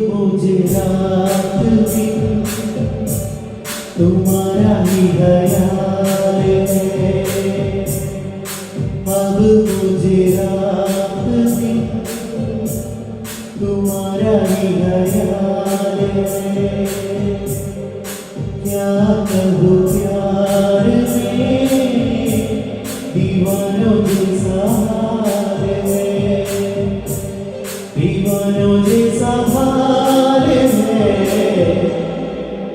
मुझे रात में तुम्हारा ही ख्याल है, अब मुझे रात में तुम्हारा ही ख्याल है। क्या कहूँ प्यार में दीवानों जैसा हाल है, दीवानों जैसा हाल है,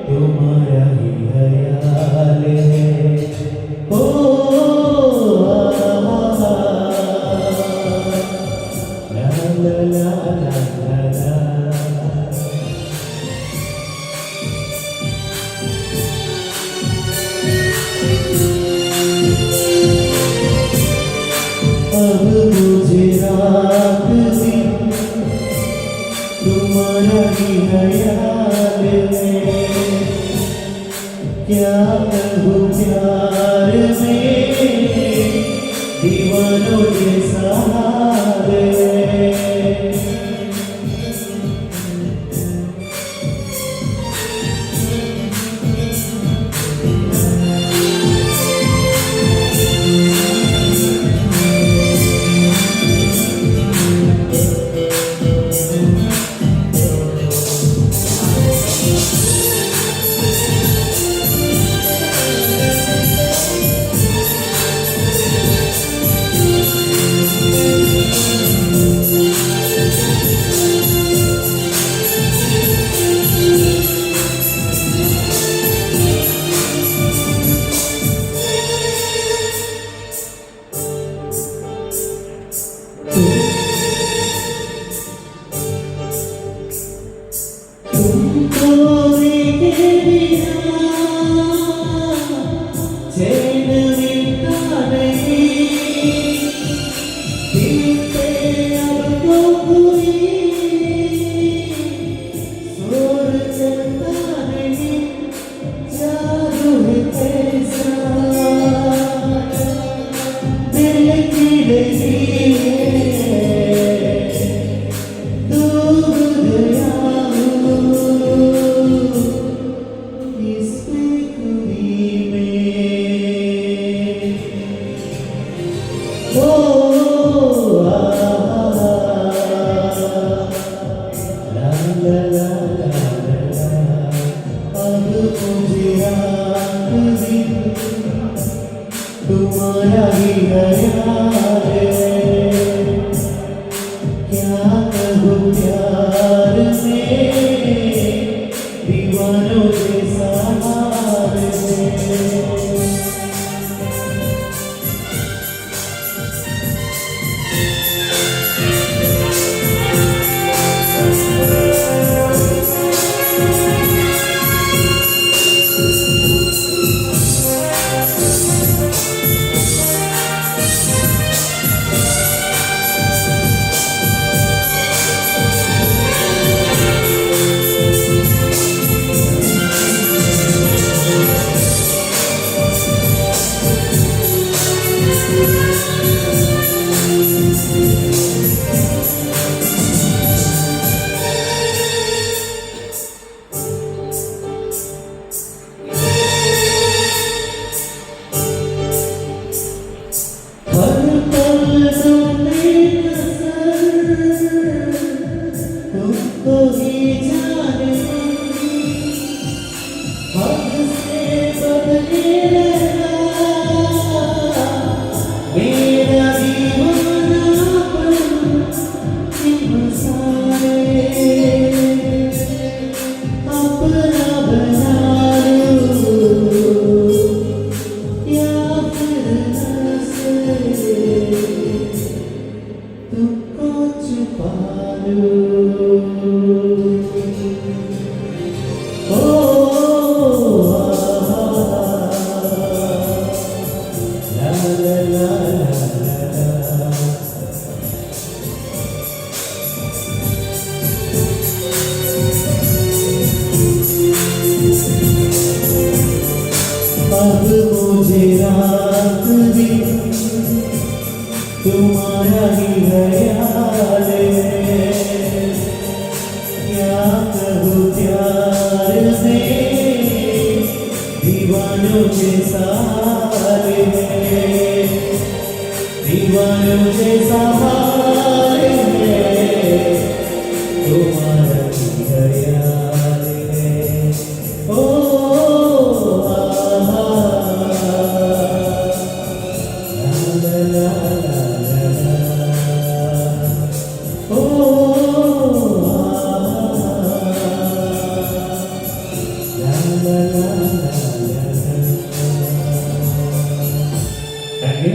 तुम्हारा ही ख्याल है। ओ ला ला ला ला ला। अब मुझे रात में तुम्हारा ही ख्याल है, क्या कहूँ प्यार में दीवानों जैसा हाल है। तुमको देखे बिना चैन मिलता नहीं, दिल पे अब तो कोई शोर चलता नहीं, जादू है कैसा दिल की लगी है, डूब गया तुम्हारा ही ख्याल है, क्या कहूँ प्यार में दीवानों जैसा हाल है। दीवानों जैसा